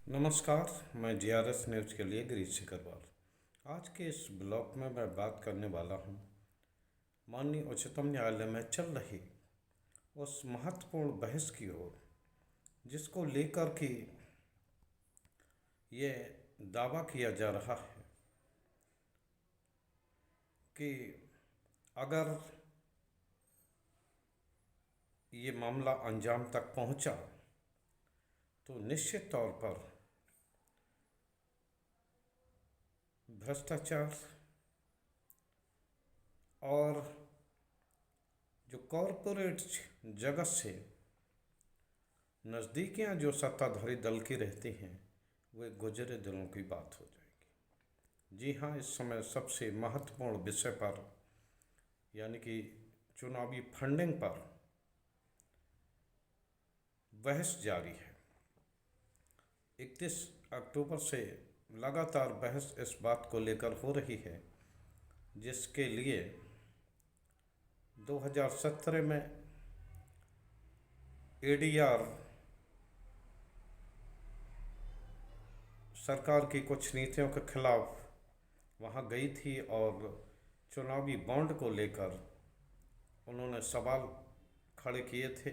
नमस्कार। मैं GRS news के लिए गिरीश सिकरवार। आज के इस ब्लॉग में मैं बात करने वाला हूँ माननीय उच्चतम न्यायालय में चल रही उस महत्वपूर्ण बहस की ओर जिसको लेकर कि ये दावा किया जा रहा है कि अगर ये मामला अंजाम तक पहुँचा तो निश्चित तौर पर भ्रष्टाचार और जो कॉरपोरेट जगत से नज़दीकियां जो सत्ताधारी दल की रहती हैं वे गुजरे दिनों की बात हो जाएगी। जी हाँ, इस समय सबसे महत्वपूर्ण विषय पर यानी कि चुनावी फंडिंग पर बहस जारी है। 31 अक्टूबर से लगातार बहस इस बात को लेकर हो रही है जिसके लिए 2017 में एडीआर सरकार की कुछ नीतियों के खिलाफ वहां गई थी और चुनावी बॉन्ड को लेकर उन्होंने सवाल खड़े किए थे।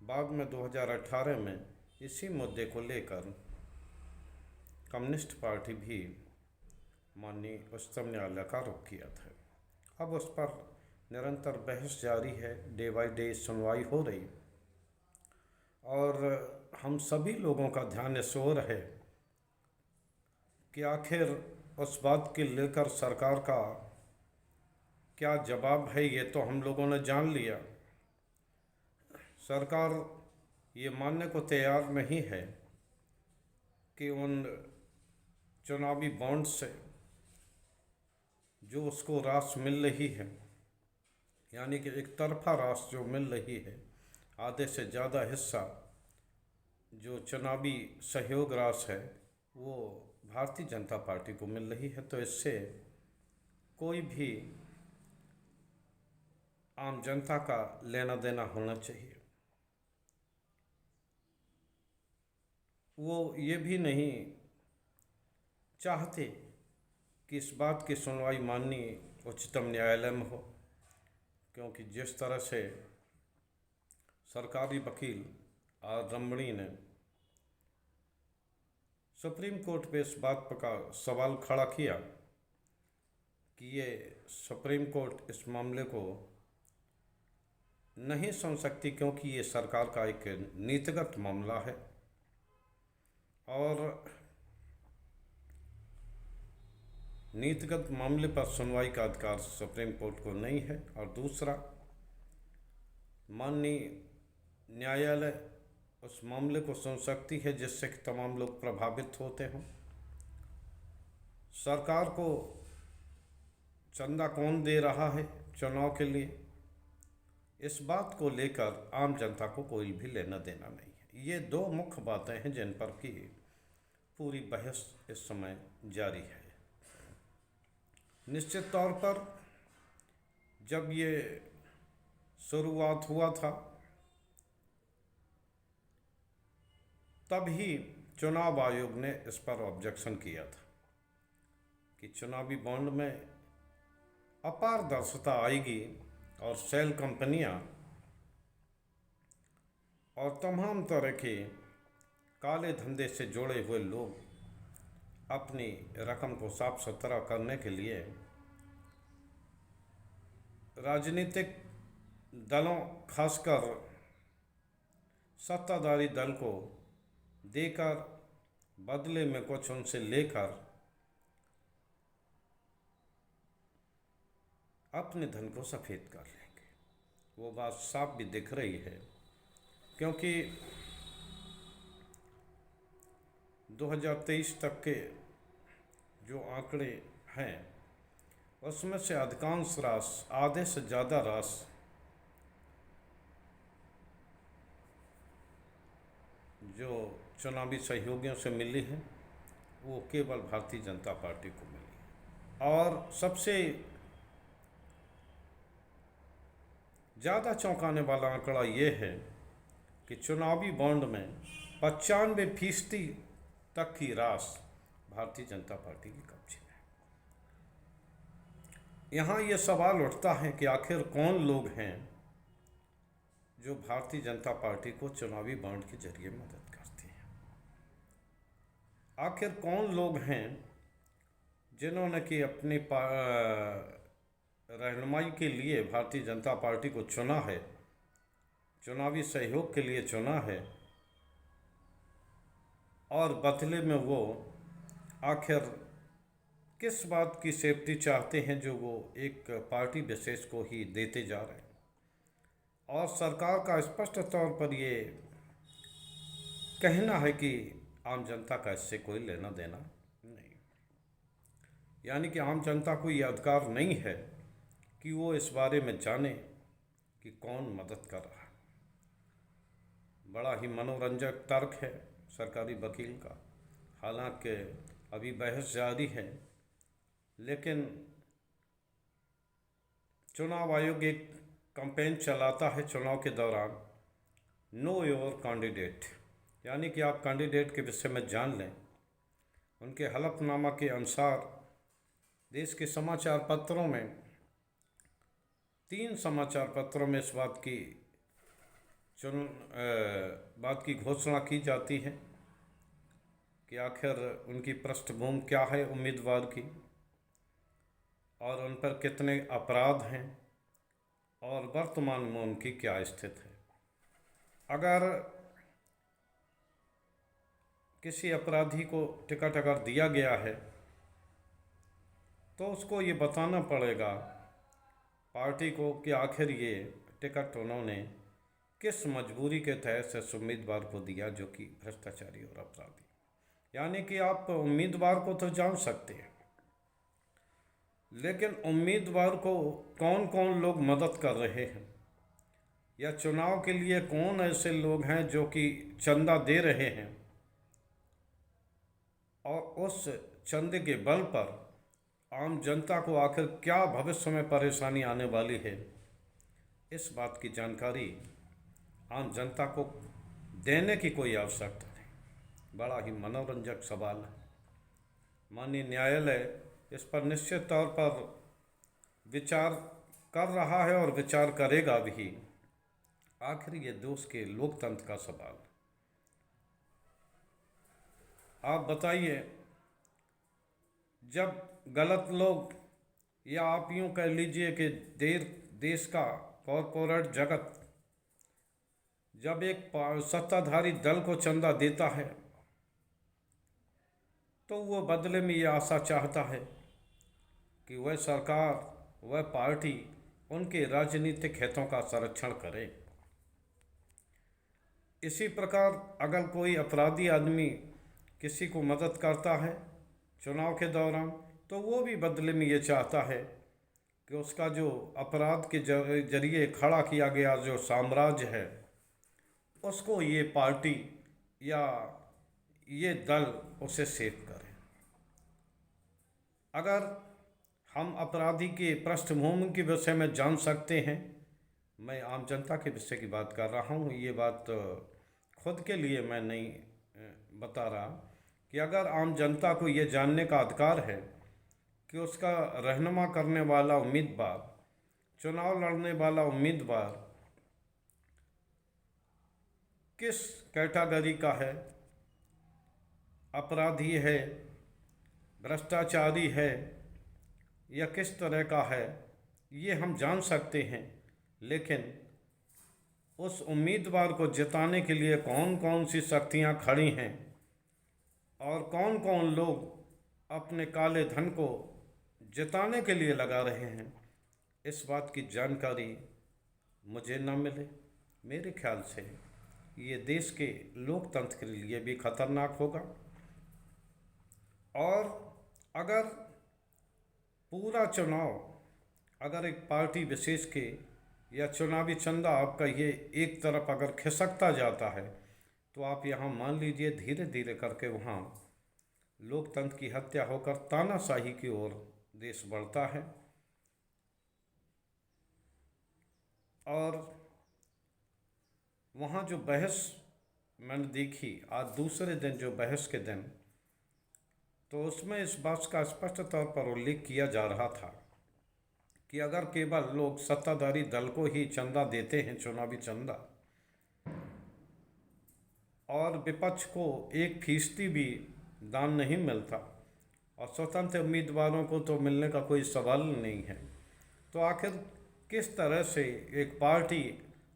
बाद में 2018 में इसी मुद्दे को लेकर कम्युनिस्ट पार्टी भी माननीय उच्चतम न्यायालय का रुख किया था। अब उस पर निरंतर बहस जारी है, डे बाई डे सुनवाई हो रही और हम सभी लोगों का ध्यान इस ओर है कि आखिर उस बात के लेकर सरकार का क्या जवाब है। ये तो हम लोगों ने जान लिया, सरकार ये मानने को तैयार नहीं है कि उन चुनावी बॉन्ड से जो उसको राशि मिल रही है यानी कि एक तरफा राशि जो मिल रही है, आधे से ज़्यादा हिस्सा जो चुनावी सहयोग राशि है वो भारतीय जनता पार्टी को मिल रही है। तो इससे कोई भी आम जनता का लेना देना होना चाहिए। वो ये भी नहीं चाहते कि इस बात की सुनवाई माननीय उच्चतम न्यायालय में हो, क्योंकि जिस तरह से सरकारी वकील आर रमणी ने सुप्रीम कोर्ट पे इस बात पर का सवाल खड़ा किया कि ये सुप्रीम कोर्ट इस मामले को नहीं सुन सकती क्योंकि ये सरकार का एक नीतिगत मामला है और नीतिगत मामले पर सुनवाई का अधिकार सुप्रीम कोर्ट को नहीं है। और दूसरा, माननीय न्यायालय उस मामले को सुन सकती है जिससे कि तमाम लोग प्रभावित होते हों। सरकार को चंदा कौन दे रहा है चुनाव के लिए, इस बात को लेकर आम जनता को कोई भी लेना देना नहीं है। ये दो मुख्य बातें हैं जिन पर कि पूरी बहस इस समय जारी है। निश्चित तौर पर जब ये शुरुआत हुआ था तब ही चुनाव आयोग ने इस पर ऑब्जेक्शन किया था कि चुनावी बॉन्ड में अपारदर्शिता आएगी और सेल कंपनियां और तमाम तरह के काले धंधे से जुड़े हुए लोग अपनी रकम को साफ सुथरा करने के लिए राजनीतिक दलों, खासकर सत्ताधारी दल को देकर बदले में कुछ उनसे लेकर अपने धन को सफ़ेद कर लेंगे। वो बात साफ भी दिख रही है क्योंकि 2023 तक के जो आंकड़े हैं उसमें से अधिकांश राशि, आधे से ज़्यादा राशि जो चुनावी सहयोगियों से मिली है वो केवल भारतीय जनता पार्टी को मिली है। और सबसे ज़्यादा चौंकाने वाला आंकड़ा ये है कि चुनावी बॉन्ड में 95% तक की रास भारतीय जनता पार्टी की कब्जे में है। यहाँ ये सवाल उठता है कि आखिर कौन लोग हैं जो भारतीय जनता पार्टी को चुनावी बॉन्ड के जरिए मदद करते हैं। आखिर कौन लोग हैं जिन्होंने कि अपनी रहनुमाई के लिए भारतीय जनता पार्टी को चुना है, चुनावी सहयोग के लिए चुना है, और बदले में वो आखिर किस बात की सेफ्टी चाहते हैं जो वो एक पार्टी विशेष को ही देते जा रहे हैं। और सरकार का स्पष्ट तौर पर ये कहना है कि आम जनता का इससे कोई लेना देना नहीं, यानी कि आम जनता को ये अधिकार नहीं है कि वो इस बारे में जाने कि कौन मदद कर रहा है। बड़ा ही मनोरंजक तर्क है सरकारी वकील का। हालांकि अभी बहस जारी है, लेकिन चुनाव आयोग एक कैंपेन चलाता है चुनाव के दौरान, नो योर कैंडिडेट, यानी कि आप कैंडिडेट के विषय में जान लें। उनके हलफनामा के अनुसार देश के समाचार पत्रों में, 3 समाचार पत्रों में इस बात की घोषणा की जाती है कि आखिर उनकी पृष्ठभूमि क्या है उम्मीदवार की, और उन पर कितने अपराध हैं, और वर्तमान में उनकी क्या स्थिति है। अगर किसी अपराधी को टिकट अगर दिया गया है तो उसको ये बताना पड़ेगा पार्टी को कि आखिर ये टिकट उन्होंने किस मजबूरी के तहत इस उम्मीदवार को दिया जो कि भ्रष्टाचारी और अपराधी। यानी कि आप उम्मीदवार को तो जान सकते हैं, लेकिन उम्मीदवार को कौन कौन लोग मदद कर रहे हैं, या चुनाव के लिए कौन ऐसे लोग हैं जो कि चंदा दे रहे हैं, और उस चंदे के बल पर आम जनता को आखिर क्या भविष्य में परेशानी आने वाली है, इस बात की जानकारी आम जनता को देने की कोई आवश्यकता नहीं। बड़ा ही मनोरंजक सवाल है। माननीय न्यायालय इस पर निश्चित तौर पर विचार कर रहा है और विचार करेगा भी। आखिर ये देश के लोकतंत्र का सवाल। आप बताइए, जब गलत लोग, या आप यूँ कह लीजिए कि देश का कॉरपोरेट जगत जब एक सत्ताधारी दल को चंदा देता है तो वो बदले में ये आशा चाहता है कि वह सरकार, वह पार्टी उनके राजनीतिक हितों का संरक्षण करे। इसी प्रकार अगर कोई अपराधी आदमी किसी को मदद करता है चुनाव के दौरान, तो वो भी बदले में ये चाहता है कि उसका जो अपराध के जरिए खड़ा किया गया जो साम्राज्य है उसको ये पार्टी या ये दल उसे सेव करे। अगर हम अपराधी के पृष्ठभूमि के विषय में जान सकते हैं, मैं आम जनता के विषय की बात कर रहा हूँ, ये बात खुद के लिए मैं नहीं बता रहा, कि अगर आम जनता को ये जानने का अधिकार है कि उसका रहनुमा करने वाला उम्मीदवार, चुनाव लड़ने वाला उम्मीदवार किस कैटेगरी का है, अपराधी है, भ्रष्टाचारी है, या किस तरह का है, ये हम जान सकते हैं। लेकिन उस उम्मीदवार को जिताने के लिए कौन कौन सी शक्तियाँ खड़ी हैं और कौन कौन लोग अपने काले धन को जिताने के लिए लगा रहे हैं, इस बात की जानकारी मुझे न मिले, मेरे ख्याल से ये देश के लोकतंत्र के लिए भी खतरनाक होगा। और अगर पूरा चुनाव अगर एक पार्टी विशेष के या चुनावी चंदा आपका ये एक तरफ अगर खिसकता जाता है, तो आप यहाँ मान लीजिए धीरे धीरे करके वहाँ लोकतंत्र की हत्या होकर तानाशाही की ओर देश बढ़ता है। और वहाँ जो बहस मैंने देखी आज दूसरे दिन जो बहस के दिन, तो उसमें इस बात का स्पष्ट तौर पर उल्लेख किया जा रहा था कि अगर केवल लोग सत्ताधारी दल को ही चंदा देते हैं, चुनावी चंदा, और विपक्ष को 1% भी दान नहीं मिलता और स्वतंत्र उम्मीदवारों को तो मिलने का कोई सवाल नहीं है, तो आखिर किस तरह से एक पार्टी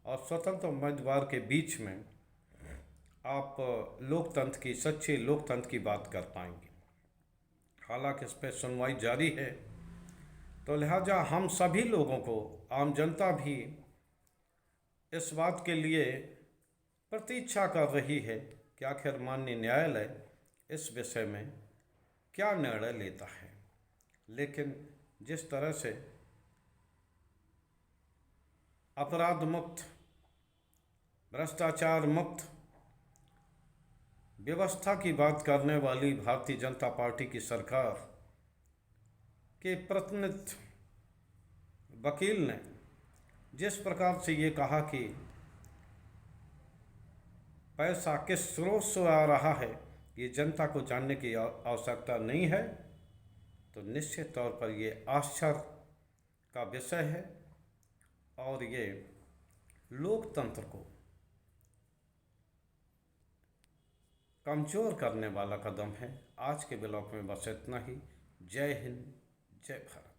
और स्वतंत्र उम्मीदवार के बीच में आप लोकतंत्र की, सच्चे लोकतंत्र की बात कर पाएंगे। हालांकि इस पर सुनवाई जारी है, तो लिहाजा हम सभी लोगों को, आम जनता भी इस बात के लिए प्रतीक्षा कर रही है कि आखिर माननीय न्यायालय इस विषय में क्या निर्णय लेता है। लेकिन जिस तरह से अपराध मुक्त, भ्रष्टाचार मुक्त व्यवस्था की बात करने वाली भारतीय जनता पार्टी की सरकार के प्रतिनिधि वकील ने जिस प्रकार से ये कहा कि पैसा किस स्रोत से आ रहा है ये जनता को जानने की आवश्यकता नहीं है, तो निश्चित तौर पर ये आश्चर्य का विषय है और ये लोकतंत्र को कमज़ोर करने वाला कदम है। आज के ब्लॉग में बस इतना ही। जय हिंद, जय भारत।